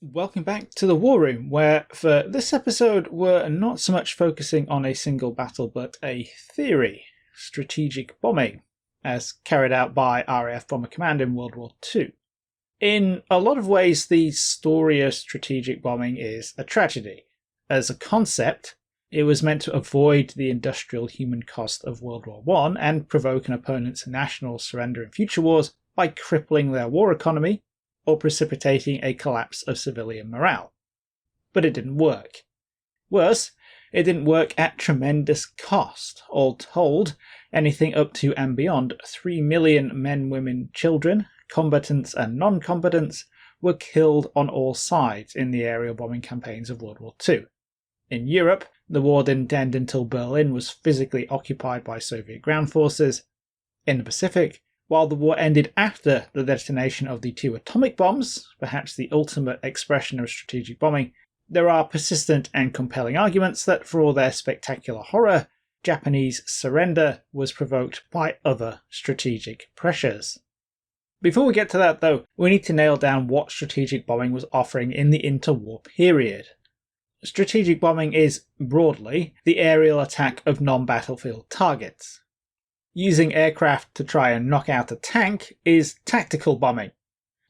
Welcome back to the War Room, where for this episode we're not so much focusing on a single battle but a theory, strategic bombing, as carried out by RAF Bomber Command in World War II. In a lot of ways, the story of strategic bombing is a tragedy. As a concept, it was meant to avoid the industrial human cost of World War I and provoke an opponent's national surrender in future wars by crippling their war economy or precipitating a collapse of civilian morale. But it didn't work. Worse, it didn't work at tremendous cost. All told, anything up to and beyond 3 million men, women, children, combatants and non-combatants were killed on all sides in the aerial bombing campaigns of World War II. In Europe, the war didn't end until Berlin was physically occupied by Soviet ground forces. In the Pacific, while the war ended after the detonation of the 2 atomic bombs, perhaps the ultimate expression of strategic bombing, there are persistent and compelling arguments that for all their spectacular horror, Japanese surrender was provoked by other strategic pressures. Before we get to that though, we need to nail down what strategic bombing was offering in the interwar period. Strategic bombing is, broadly, the aerial attack of non-battlefield targets. Using aircraft to try and knock out a tank is tactical bombing.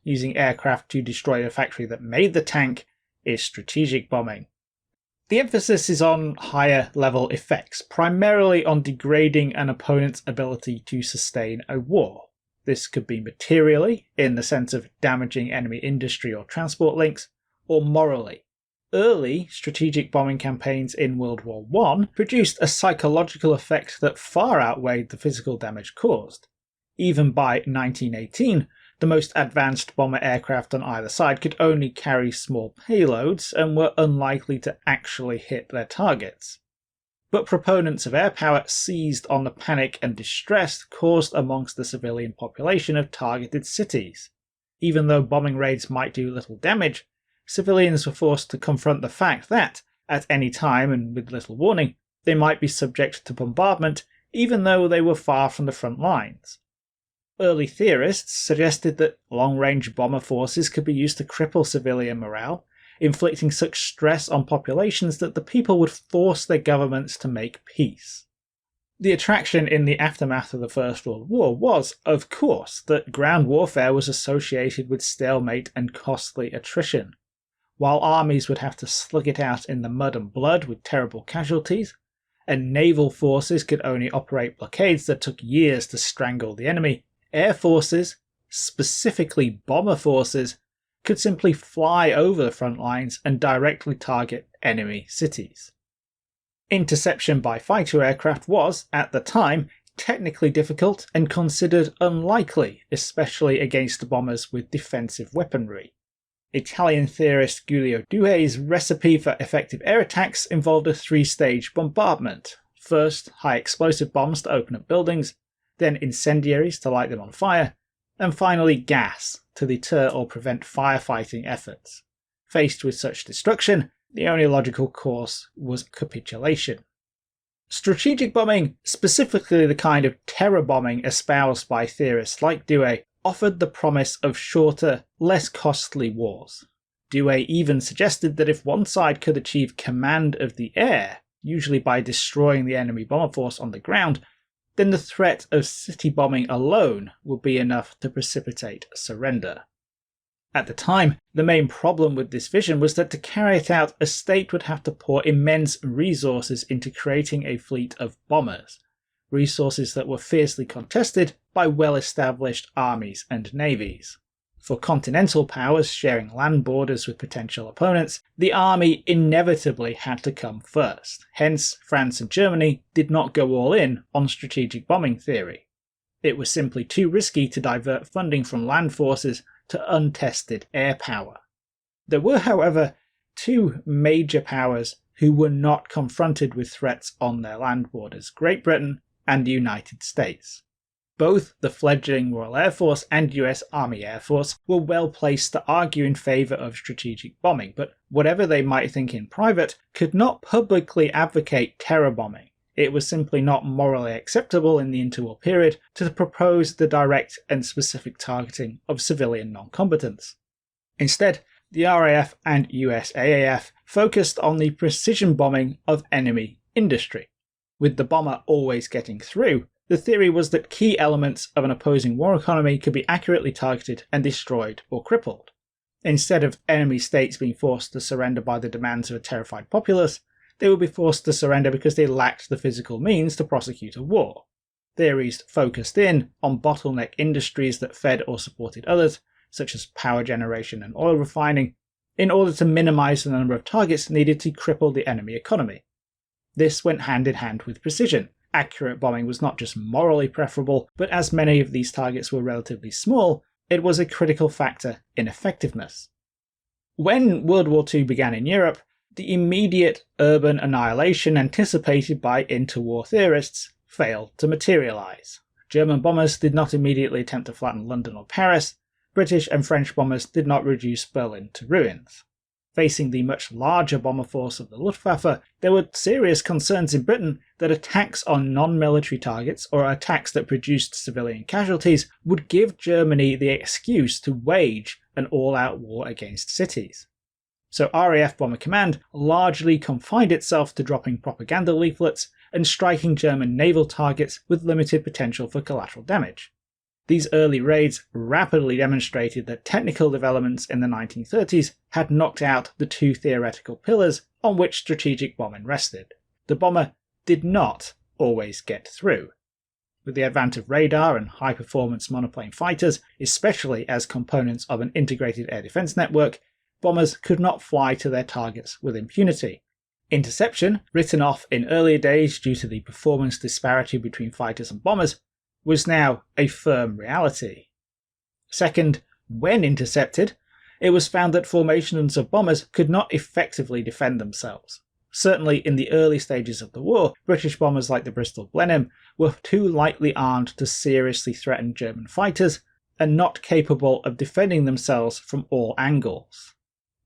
Using aircraft to destroy the factory that made the tank is strategic bombing. The emphasis is on higher level effects, primarily on degrading an opponent's ability to sustain a war. This could be materially, in the sense of damaging enemy industry or transport links, or morally. Early strategic bombing campaigns in World War I produced a psychological effect that far outweighed the physical damage caused. Even by 1918, the most advanced bomber aircraft on either side could only carry small payloads and were unlikely to actually hit their targets. But proponents of air power seized on the panic and distress caused amongst the civilian population of targeted cities. Even though bombing raids might do little damage, civilians were forced to confront the fact that, at any time and with little warning, they might be subject to bombardment even though they were far from the front lines. Early theorists suggested that long-range bomber forces could be used to cripple civilian morale, inflicting such stress on populations that the people would force their governments to make peace. The attraction in the aftermath of the First World War was, of course, that ground warfare was associated with stalemate and costly attrition. While armies would have to slug it out in the mud and blood with terrible casualties, and naval forces could only operate blockades that took years to strangle the enemy, air forces, specifically bomber forces, could simply fly over the front lines and directly target enemy cities. Interception by fighter aircraft was, at the time, technically difficult and considered unlikely, especially against bombers with defensive weaponry. Italian theorist Giulio Douhet's recipe for effective air attacks involved a 3-stage bombardment. First, high explosive bombs to open up buildings, then incendiaries to light them on fire, and finally gas to deter or prevent firefighting efforts. Faced with such destruction, the only logical course was capitulation. Strategic bombing, specifically the kind of terror bombing espoused by theorists like Douhet, offered the promise of shorter, less costly wars. Douhet even suggested that if one side could achieve command of the air, usually by destroying the enemy bomber force on the ground, then the threat of city bombing alone would be enough to precipitate surrender. At the time, the main problem with this vision was that to carry it out, a state would have to pour immense resources into creating a fleet of bombers, resources that were fiercely contested by well-established armies and navies. For continental powers sharing land borders with potential opponents, the army inevitably had to come first. Hence, France and Germany did not go all in on strategic bombing theory. It was simply too risky to divert funding from land forces to untested air power. There were, however, 2 major powers who were not confronted with threats on their land borders: Great Britain and the United States. Both the fledgling Royal Air Force and US Army Air Force were well placed to argue in favour of strategic bombing, but whatever they might think in private, could not publicly advocate terror bombing. It was simply not morally acceptable in the interwar period to propose the direct and specific targeting of civilian non-combatants. Instead, The RAF and USAAF focused on the precision bombing of enemy industry. With the bomber always getting through, the theory was that key elements of an opposing war economy could be accurately targeted and destroyed or crippled. Instead of enemy states being forced to surrender by the demands of a terrified populace, they would be forced to surrender because they lacked the physical means to prosecute a war. Theories focused in on bottleneck industries that fed or supported others, such as power generation and oil refining, in order to minimize the number of targets needed to cripple the enemy economy. This went hand in hand with precision. Accurate bombing was not just morally preferable, but as many of these targets were relatively small, it was a critical factor in effectiveness. When World War II began in Europe, the immediate urban annihilation anticipated by interwar theorists failed to materialize. German bombers did not immediately attempt to flatten London or Paris. British and French bombers did not reduce Berlin to ruins. Facing the much larger bomber force of the Luftwaffe, there were serious concerns in Britain that attacks on non-military targets, or attacks that produced civilian casualties, would give Germany the excuse to wage an all-out war against cities. So RAF Bomber Command largely confined itself to dropping propaganda leaflets and striking German naval targets with limited potential for collateral damage. These early raids rapidly demonstrated that technical developments in the 1930s had knocked out the two theoretical pillars on which strategic bombing rested. The bomber did not always get through. With the advent of radar and high-performance monoplane fighters, especially as components of an integrated air defense network, bombers could not fly to their targets with impunity. Interception, written off in earlier days due to the performance disparity between fighters and bombers, was now a firm reality. Second, when intercepted, it was found that formations of bombers could not effectively defend themselves. Certainly in the early stages of the war, British bombers like the Bristol Blenheim were too lightly armed to seriously threaten German fighters, and not capable of defending themselves from all angles.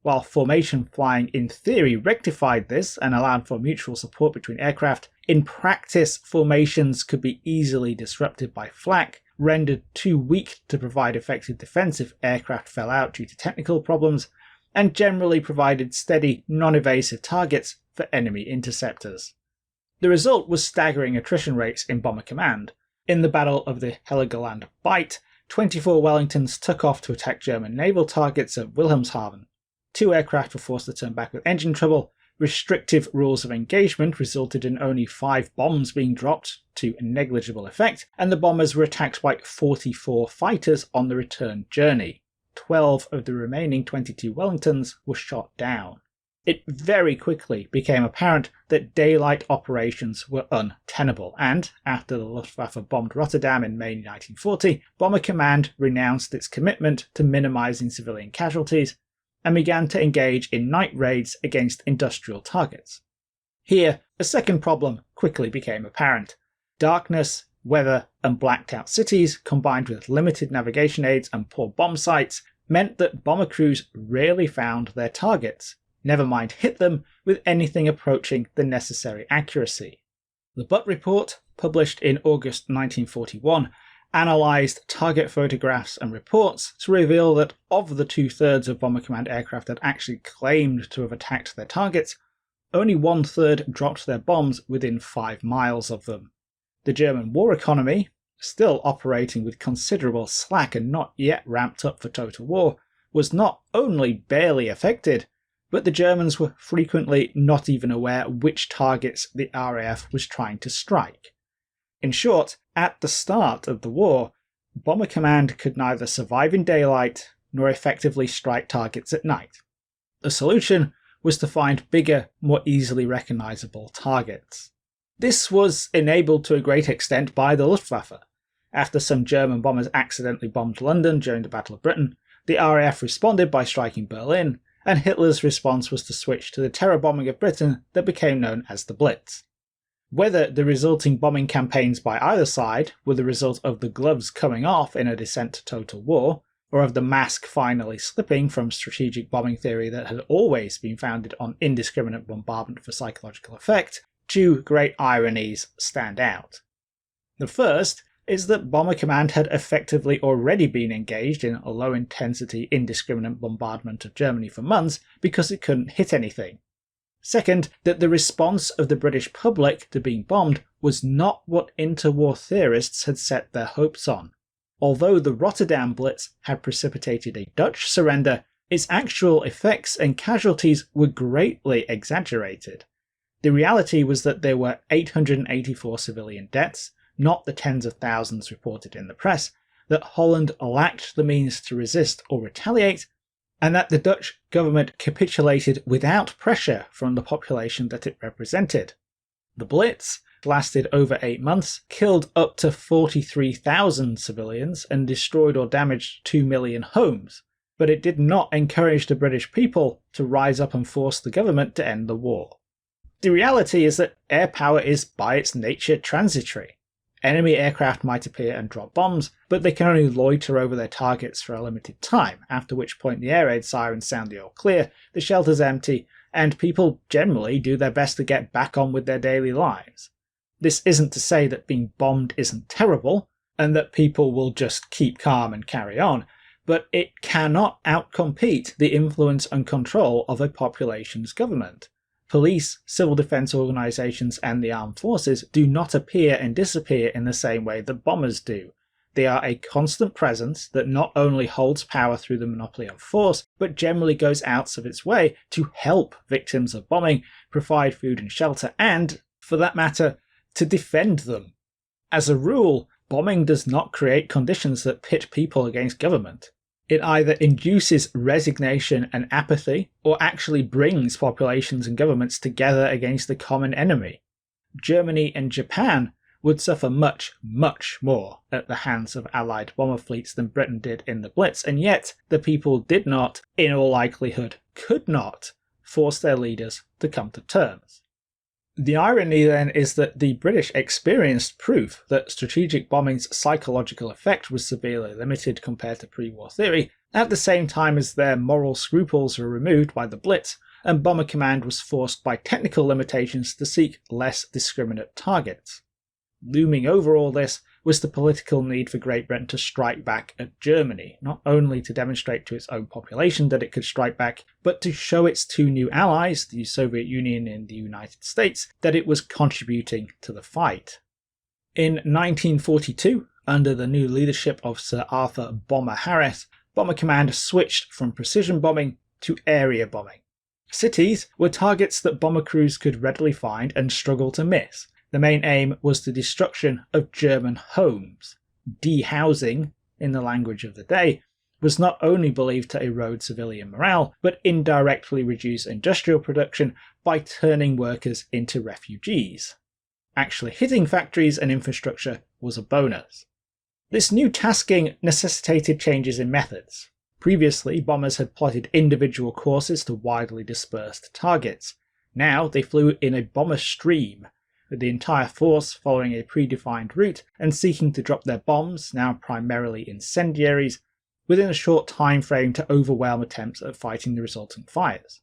While formation flying in theory rectified this and allowed for mutual support between aircraft, in practice formations could be easily disrupted by flak, rendered too weak to provide effective defense if aircraft fell out due to technical problems, and generally provided steady, non-evasive targets for enemy interceptors. The result was staggering attrition rates in Bomber Command. In the Battle of the Heligoland Bight, 24 Wellingtons took off to attack German naval targets at Wilhelmshaven. 2 aircraft were forced to turn back with engine trouble. Restrictive rules of engagement resulted in only 5 bombs being dropped to negligible effect, and the bombers were attacked by 44 fighters on the return journey. 12 of the remaining 22 Wellingtons were shot down. It very quickly became apparent that daylight operations were untenable, and after the Luftwaffe bombed Rotterdam in May 1940, Bomber Command renounced its commitment to minimizing civilian casualties and began to engage in night raids against industrial targets. Here, a second problem quickly became apparent. Darkness, weather, and blacked out cities, combined with limited navigation aids and poor bomb sites, meant that bomber crews rarely found their targets, never mind hit them with anything approaching the necessary accuracy. The Butt Report, published in August 1941, analysed target photographs and reports to reveal that of the 2/3 of Bomber Command aircraft that actually claimed to have attacked their targets, only 1/3 dropped their bombs within 5 miles of them. The German war economy, still operating with considerable slack and not yet ramped up for total war, was not only barely affected, but the Germans were frequently not even aware which targets the RAF was trying to strike. In short, at the start of the war, Bomber Command could neither survive in daylight nor effectively strike targets at night. The solution was to find bigger, more easily recognisable targets. This was enabled to a great extent by the Luftwaffe. After some German bombers accidentally bombed London during the Battle of Britain, the RAF responded by striking Berlin, and Hitler's response was to switch to the terror bombing of Britain that became known as the Blitz. Whether the resulting bombing campaigns by either side were the result of the gloves coming off in a descent to total war, or of the mask finally slipping from strategic bombing theory that had always been founded on indiscriminate bombardment for psychological effect, 2 great ironies stand out. The first is that Bomber Command had effectively already been engaged in a low-intensity, indiscriminate bombardment of Germany for months because it couldn't hit anything. Second, that the response of the British public to being bombed was not what interwar theorists had set their hopes on. Although the Rotterdam Blitz had precipitated a Dutch surrender, its actual effects and casualties were greatly exaggerated. The reality was that there were 884 civilian deaths, not the tens of thousands reported in the press, that Holland lacked the means to resist or retaliate, and that the Dutch government capitulated without pressure from the population that it represented. The Blitz lasted over 8 months, killed up to 43,000 civilians, and destroyed or damaged 2 million homes, but it did not encourage the British people to rise up and force the government to end the war. The reality is that air power is by its nature transitory. Enemy aircraft might appear and drop bombs, but they can only loiter over their targets for a limited time, after which point the air raid sirens sound the all clear, the shelters empty, and people generally do their best to get back on with their daily lives. This isn't to say that being bombed isn't terrible, and that people will just keep calm and carry on, but it cannot outcompete the influence and control of a population's government. Police, civil defense organizations, and the armed forces do not appear and disappear in the same way that bombers do. They are a constant presence that not only holds power through the monopoly of force, but generally goes out of its way to help victims of bombing, provide food and shelter, and, for that matter, to defend them. As a rule, bombing does not create conditions that pit people against government. It either induces resignation and apathy, or actually brings populations and governments together against the common enemy. Germany and Japan would suffer much, much more at the hands of Allied bomber fleets than Britain did in the Blitz, and yet the people did not, in all likelihood, could not, force their leaders to come to terms. The irony then is that the British experienced proof that strategic bombing's psychological effect was severely limited compared to pre-war theory, at the same time as their moral scruples were removed by the Blitz, and Bomber Command was forced by technical limitations to seek less discriminate targets. Looming over all this was the political need for Great Britain to strike back at Germany, not only to demonstrate to its own population that it could strike back, but to show its two new allies, the Soviet Union and the United States, that it was contributing to the fight. In 1942, under the new leadership of Sir Arthur Bomber Harris, Bomber Command switched from precision bombing to area bombing. Cities were targets that bomber crews could readily find and struggle to miss. The main aim was the destruction of German homes. Dehousing, in the language of the day, was not only believed to erode civilian morale, but indirectly reduce industrial production by turning workers into refugees. Actually hitting factories and infrastructure was a bonus. This new tasking necessitated changes in methods. Previously, bombers had plotted individual courses to widely dispersed targets. Now they flew in a bomber stream, with the entire force following a predefined route and seeking to drop their bombs, now primarily incendiaries, within a short time frame to overwhelm attempts at fighting the resulting fires.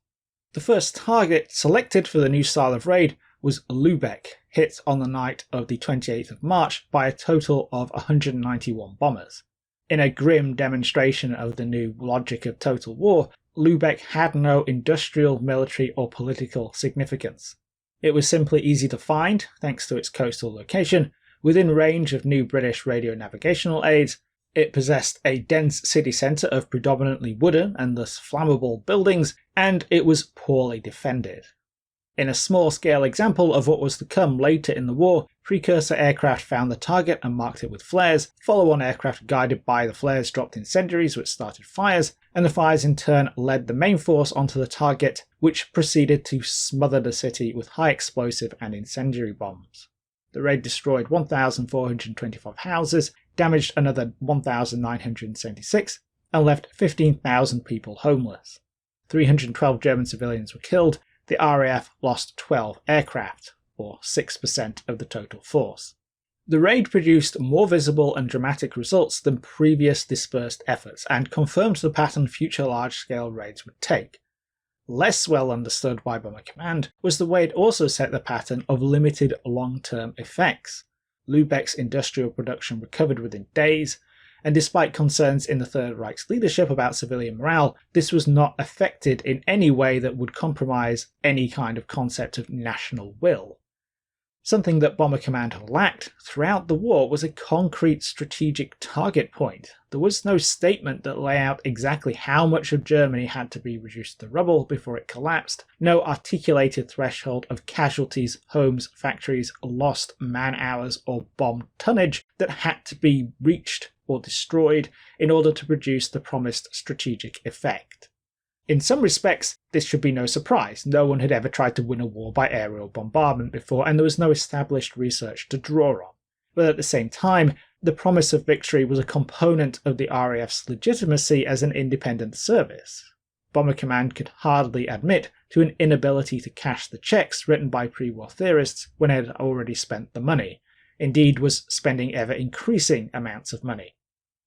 The first target selected for the new style of raid was Lübeck, hit on the night of the 28th of March by a total of 191 bombers. In a grim demonstration of the new logic of total war, Lübeck had no industrial, military, or political significance. It was simply easy to find, thanks to its coastal location, within range of new British radio navigational aids. It possessed a dense city centre of predominantly wooden and thus flammable buildings, and it was poorly defended. In a small-scale example of what was to come later in the war, precursor aircraft found the target and marked it with flares, follow-on aircraft guided by the flares dropped incendiaries which started fires, and the fires in turn led the main force onto the target, which proceeded to smother the city with high explosive and incendiary bombs. The raid destroyed 1,425 houses, damaged another 1,976, and left 15,000 people homeless. 312 German civilians were killed. The RAF lost 12 aircraft, or 6% of the total force. The raid produced more visible and dramatic results than previous dispersed efforts, and confirmed the pattern future large-scale raids would take. Less well understood by Bomber Command was the way it also set the pattern of limited long-term effects. Lübeck's industrial production recovered within days, and despite concerns in the Third Reich's leadership about civilian morale, this was not affected in any way that would compromise any kind of concept of national will. Something that Bomber Command lacked throughout the war was a concrete strategic target point. There was no statement that lay out exactly how much of Germany had to be reduced to rubble before it collapsed, no articulated threshold of casualties, homes, factories, lost man-hours or bombed tonnage that had to be reached or destroyed in order to produce the promised strategic effect. In some respects, this should be no surprise. No one had ever tried to win a war by aerial bombardment before, and there was no established research to draw on. But at the same time, the promise of victory was a component of the RAF's legitimacy as an independent service. Bomber Command could hardly admit to an inability to cash the checks written by pre-war theorists when it had already spent the money. Indeed, was spending ever-increasing amounts of money.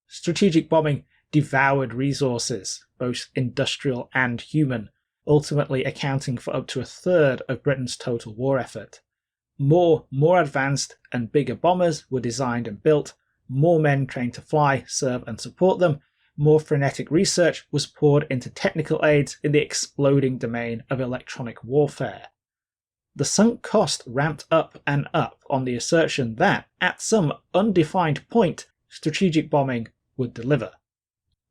Strategic bombing devoured resources, both industrial and human, ultimately accounting for up to a third of Britain's total war effort. More advanced and bigger bombers were designed and built, more men trained to fly, serve and support them, more frenetic research was poured into technical aids in the exploding domain of electronic warfare. The sunk cost ramped up and up on the assertion that, at some undefined point, strategic bombing would deliver.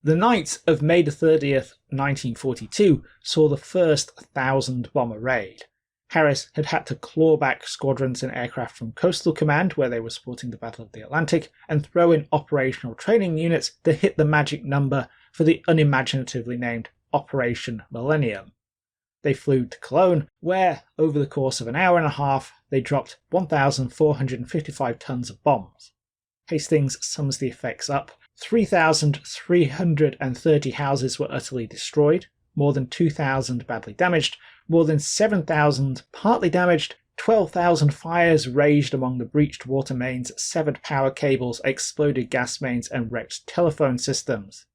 The night of May 30th, 1942 saw the first 1,000 bomber raid. Harris had to claw back squadrons and aircraft from Coastal Command, where they were supporting the Battle of the Atlantic, and throw in operational training units to hit the magic number for the unimaginatively named Operation Millennium. They flew to Cologne, where, over the course of an hour and a half, they dropped 1,455 tons of bombs. Hastings sums the effects up. 3,330 houses were utterly destroyed, more than 2,000 badly damaged, more than 7,000 partly damaged, 12,000 fires raged among the breached water mains, severed power cables, exploded gas mains and wrecked telephone systems.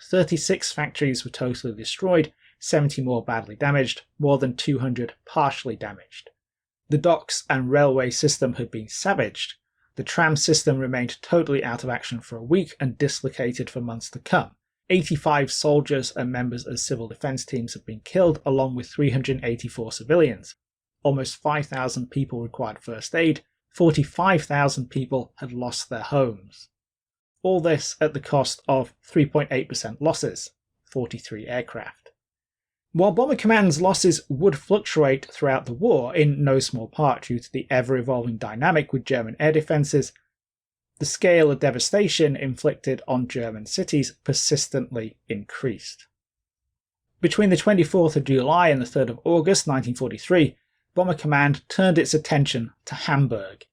36 factories were totally destroyed, 70 more badly damaged, more than 200 partially damaged. The docks and railway system had been savaged. The tram system remained totally out of action for a week and dislocated for months to come. 85 soldiers and members of civil defence teams had been killed, along with 384 civilians. Almost 5,000 people required first aid, 45,000 people had lost their homes. All this at the cost of 3.8% losses, 43 aircraft. While Bomber Command's losses would fluctuate throughout the war, in no small part due to the ever-evolving dynamic with German air defences, the scale of devastation inflicted on German cities persistently increased. Between the 24th of July and the 3rd of August 1943, Bomber Command turned its attention to Hamburg.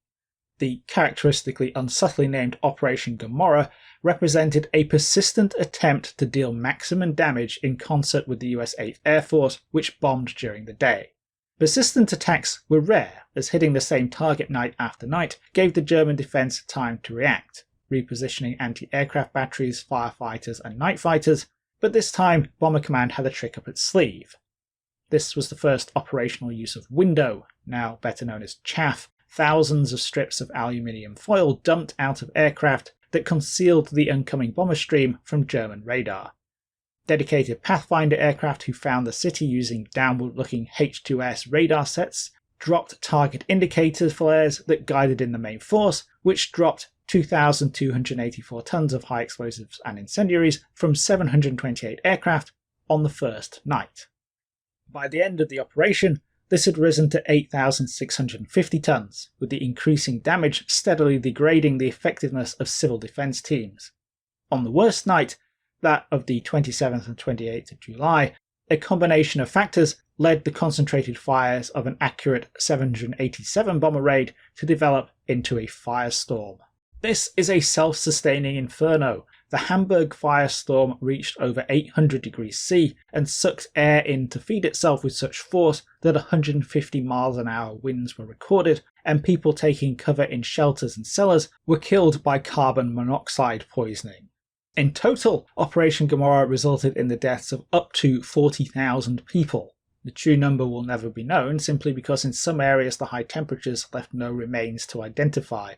The characteristically unsubtly named Operation Gomorrah represented a persistent attempt to deal maximum damage in concert with the US 8th Air Force, which bombed during the day. Persistent attacks were rare, as hitting the same target night after night gave the German defence time to react, repositioning anti-aircraft batteries, firefighters and night fighters, but this time Bomber Command had a trick up its sleeve. This was the first operational use of window, now better known as chaff, thousands of strips of aluminium foil dumped out of aircraft that concealed the oncoming bomber stream from German radar. Dedicated Pathfinder aircraft who found the city using downward-looking H2S radar sets dropped target indicator flares that guided in the main force, which dropped 2,284 tons of high explosives and incendiaries from 728 aircraft on the first night. By the end of the operation, this had risen to 8,650 tons, with the increasing damage steadily degrading the effectiveness of civil defence teams. On the worst night, that of the 27th and 28th of July, a combination of factors led the concentrated fires of an accurate 787 bomber raid to develop into a firestorm. This is a self-sustaining inferno. The Hamburg firestorm reached over 800 degrees C and sucked air in to feed itself with such force that 150 miles an hour winds were recorded, and people taking cover in shelters and cellars were killed by carbon monoxide poisoning. In total, Operation Gomorrah resulted in the deaths of up to 40,000 people. The true number will never be known, simply because in some areas the high temperatures left no remains to identify.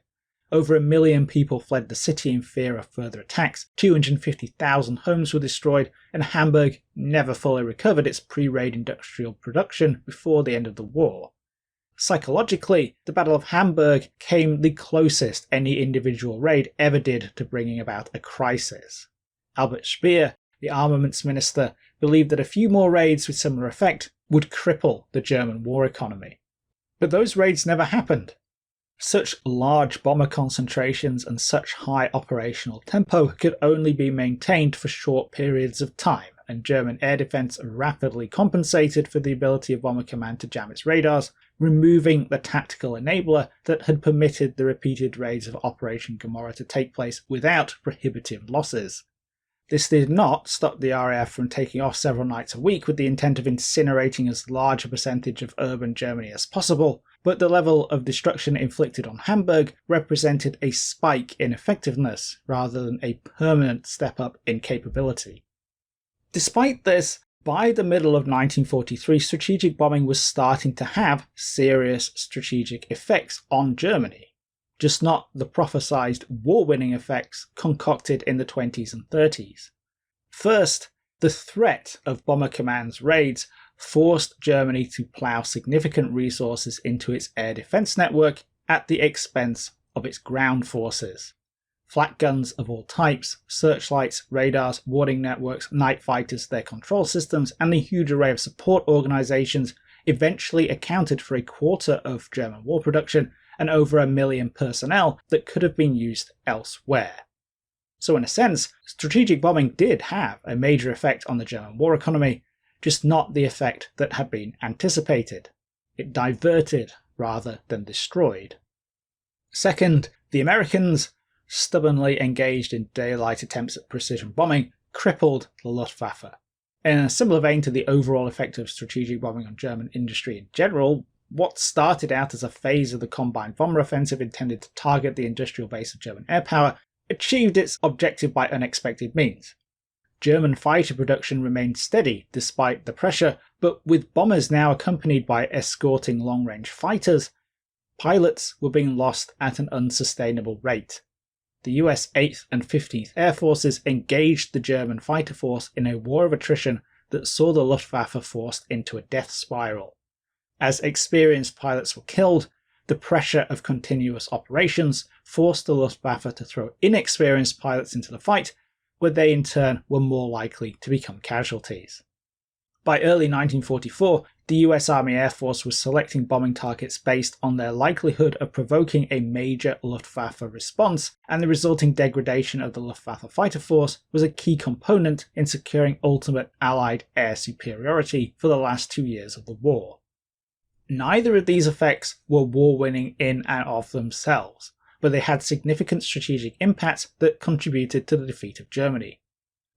Over 1 million people fled the city in fear of further attacks, 250,000 homes were destroyed, and Hamburg never fully recovered its pre-raid industrial production before the end of the war. Psychologically, the Battle of Hamburg came the closest any individual raid ever did to bringing about a crisis. Albert Speer, the armaments minister, believed that a few more raids with similar effect would cripple the German war economy. But those raids never happened. Such large bomber concentrations and such high operational tempo could only be maintained for short periods of time, and German air defense rapidly compensated for the ability of Bomber Command to jam its radars, removing the tactical enabler that had permitted the repeated raids of Operation Gomorrah to take place without prohibitive losses. This did not stop the RAF from taking off several nights a week with the intent of incinerating as large a percentage of urban Germany as possible, but the level of destruction inflicted on Hamburg represented a spike in effectiveness rather than a permanent step up in capability. Despite this, by the middle of 1943, strategic bombing was starting to have serious strategic effects on Germany, just not the prophesized war-winning effects concocted in the 20s and 30s. First, the threat of Bomber Command's raids forced Germany to plough significant resources into its air defense network at the expense of its ground forces. Flak guns of all types, searchlights, radars, warning networks, night fighters, their control systems, and the huge array of support organizations eventually accounted for a quarter of German war production and over 1 million personnel that could have been used elsewhere. So in a sense, strategic bombing did have a major effect on the German war economy, just not the effect that had been anticipated. It diverted rather than destroyed. Second, the Americans, stubbornly engaged in daylight attempts at precision bombing, crippled the Luftwaffe. In a similar vein to the overall effect of strategic bombing on German industry in general, what started out as a phase of the combined bomber offensive intended to target the industrial base of German air power achieved its objective by unexpected means. German fighter production remained steady despite the pressure, but with bombers now accompanied by escorting long-range fighters, pilots were being lost at an unsustainable rate. The US 8th and 15th Air Forces engaged the German fighter force in a war of attrition that saw the Luftwaffe forced into a death spiral. As experienced pilots were killed, the pressure of continuous operations forced the Luftwaffe to throw inexperienced pilots into the fight, where they in turn were more likely to become casualties. By early 1944, the US Army Air Force was selecting bombing targets based on their likelihood of provoking a major Luftwaffe response, and the resulting degradation of the Luftwaffe fighter force was a key component in securing ultimate Allied air superiority for the last 2 years of the war. Neither of these effects were war-winning in and of themselves, but they had significant strategic impacts that contributed to the defeat of Germany.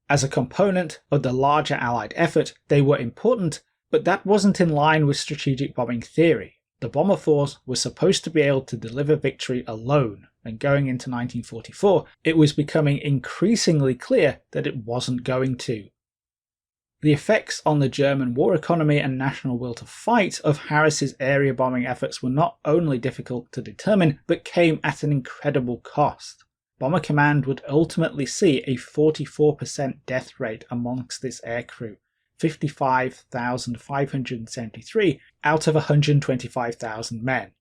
As a component of the larger Allied effort, they were important, but that wasn't in line with strategic bombing theory. The bomber force was supposed to be able to deliver victory alone, and going into 1944, it was becoming increasingly clear that it wasn't going to. The effects on the German war economy and national will to fight of Harris's area bombing efforts were not only difficult to determine, but came at an incredible cost. Bomber Command would ultimately see a 44% death rate amongst its aircrew, 55,573 out of 125,000 men.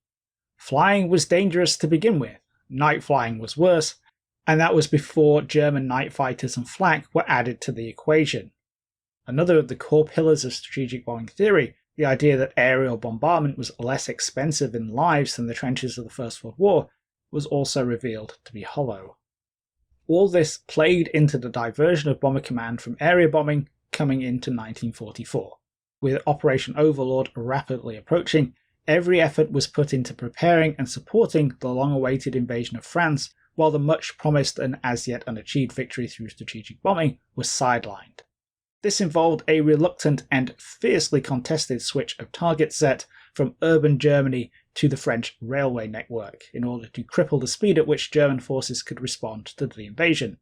Flying was dangerous to begin with, night flying was worse, and that was before German night fighters and flak were added to the equation. Another of the core pillars of strategic bombing theory, the idea that aerial bombardment was less expensive in lives than the trenches of the First World War, was also revealed to be hollow. All this played into the diversion of Bomber Command from area bombing coming into 1944. With Operation Overlord rapidly approaching, every effort was put into preparing and supporting the long-awaited invasion of France, while the much-promised and as-yet unachieved victory through strategic bombing was sidelined. This involved a reluctant and fiercely contested switch of target set from urban Germany to the French railway network in order to cripple the speed at which German forces could respond to the invasion.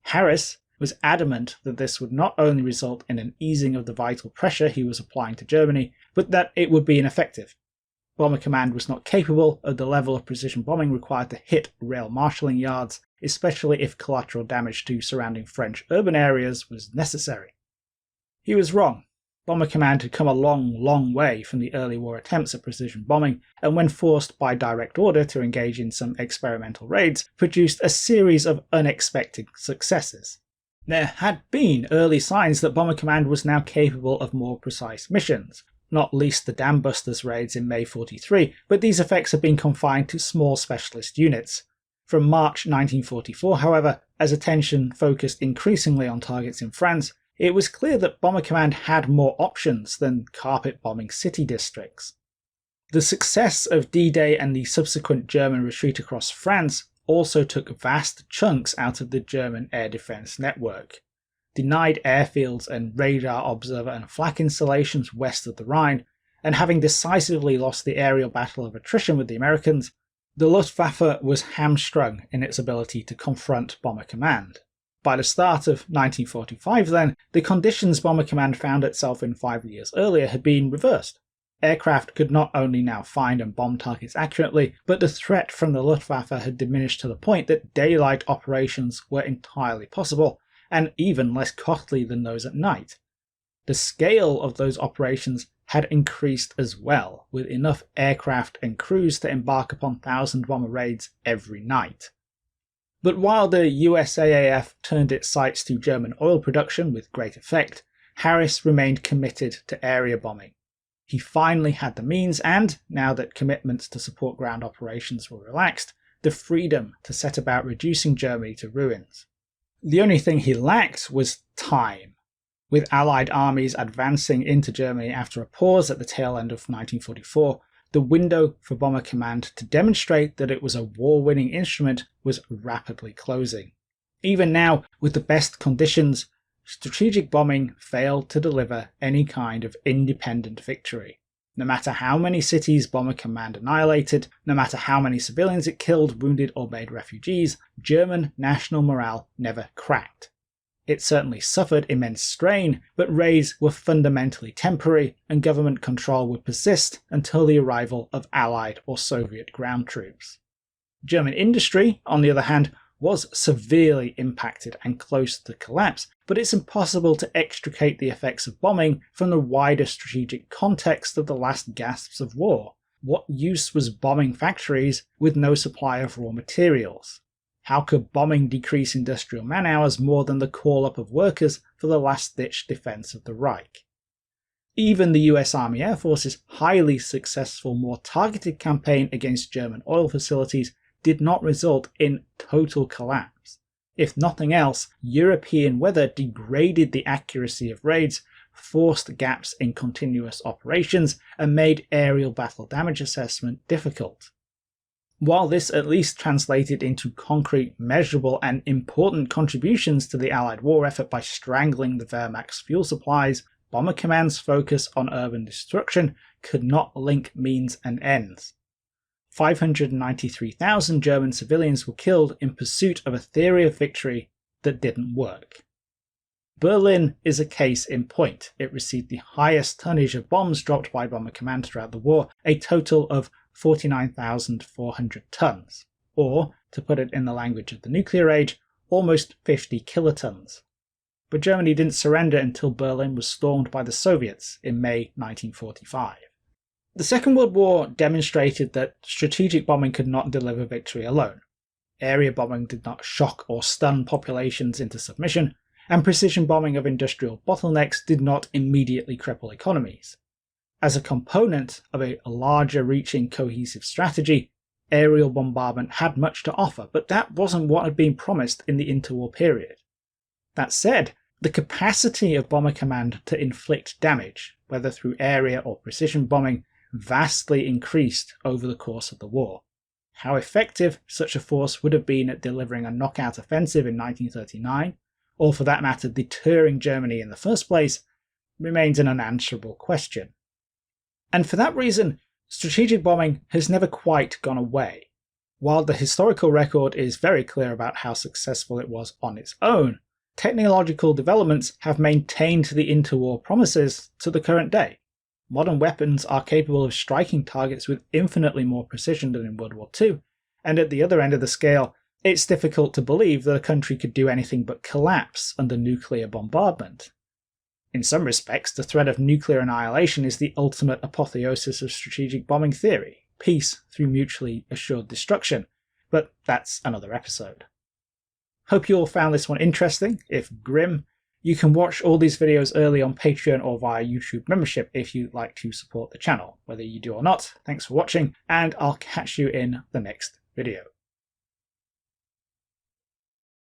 Harris was adamant that this would not only result in an easing of the vital pressure he was applying to Germany, but that it would be ineffective. Bomber Command was not capable of the level of precision bombing required to hit rail marshalling yards, especially if collateral damage to surrounding French urban areas was necessary. He was wrong. Bomber Command had come a long way from the early war attempts at precision bombing, and when forced by direct order to engage in some experimental raids, produced a series of unexpected successes. There had been early signs that Bomber Command was now capable of more precise missions, not least the Dam Busters raids in May 43, but these effects had been confined to small specialist units. From March 1944, however, as attention focused increasingly on targets in France, it was clear that Bomber Command had more options than carpet-bombing city districts. The success of D-Day and the subsequent German retreat across France also took vast chunks out of the German air defence network. Denied airfields and radar observer and flak installations west of the Rhine, and having decisively lost the aerial battle of attrition with the Americans, the Luftwaffe was hamstrung in its ability to confront Bomber Command. By the start of 1945 then, the conditions Bomber Command found itself in 5 years earlier had been reversed. Aircraft could not only now find and bomb targets accurately, but the threat from the Luftwaffe had diminished to the point that daylight operations were entirely possible, and even less costly than those at night. The scale of those operations had increased as well, with enough aircraft and crews to embark upon 1,000 bomber raids every night. But while the USAAF turned its sights to German oil production with great effect, Harris remained committed to area bombing. He finally had the means and, now that commitments to support ground operations were relaxed, the freedom to set about reducing Germany to ruins. The only thing he lacked was time. With Allied armies advancing into Germany after a pause at the tail end of 1944, the window for Bomber Command to demonstrate that it was a war-winning instrument was rapidly closing. Even now, with the best conditions, strategic bombing failed to deliver any kind of independent victory. No matter how many cities Bomber Command annihilated, no matter how many civilians it killed, wounded, or made refugees, German national morale never cracked. It certainly suffered immense strain, but raids were fundamentally temporary, and government control would persist until the arrival of Allied or Soviet ground troops. German industry, on the other hand, was severely impacted and close to collapse, but it's impossible to extricate the effects of bombing from the wider strategic context of the last gasps of war. What use was bombing factories with no supply of raw materials? How could bombing decrease industrial man-hours more than the call-up of workers for the last-ditch defense of the Reich? Even the US Army Air Force's highly successful, more targeted campaign against German oil facilities did not result in total collapse. If nothing else, European weather degraded the accuracy of raids, forced gaps in continuous operations, and made aerial battle damage assessment difficult. While this at least translated into concrete, measurable, and important contributions to the Allied war effort by strangling the Wehrmacht's fuel supplies, Bomber Command's focus on urban destruction could not link means and ends. 593,000 German civilians were killed in pursuit of a theory of victory that didn't work. Berlin is a case in point. It received the highest tonnage of bombs dropped by Bomber Command throughout the war, a total of 49,400 tons, or, to put it in the language of the nuclear age, almost 50 kilotons. But Germany didn't surrender until Berlin was stormed by the Soviets in May 1945. The Second World War demonstrated that strategic bombing could not deliver victory alone. Area bombing did not shock or stun populations into submission, and precision bombing of industrial bottlenecks did not immediately cripple economies. As a component of a larger-reaching cohesive strategy, aerial bombardment had much to offer, but that wasn't what had been promised in the interwar period. That said, the capacity of Bomber Command to inflict damage, whether through area or precision bombing, vastly increased over the course of the war. How effective such a force would have been at delivering a knockout offensive in 1939, or for that matter deterring Germany in the first place, remains an unanswerable question. And for that reason, strategic bombing has never quite gone away. While the historical record is very clear about how successful it was on its own, technological developments have maintained the interwar promises to the current day. Modern weapons are capable of striking targets with infinitely more precision than in World War II, and at the other end of the scale, it's difficult to believe that a country could do anything but collapse under nuclear bombardment. In some respects, the threat of nuclear annihilation is the ultimate apotheosis of strategic bombing theory, peace through mutually assured destruction, but that's another episode. Hope you all found this one interesting, if grim. You can watch all these videos early on Patreon or via YouTube membership if you'd like to support the channel. Whether you do or not, thanks for watching, and I'll catch you in the next video.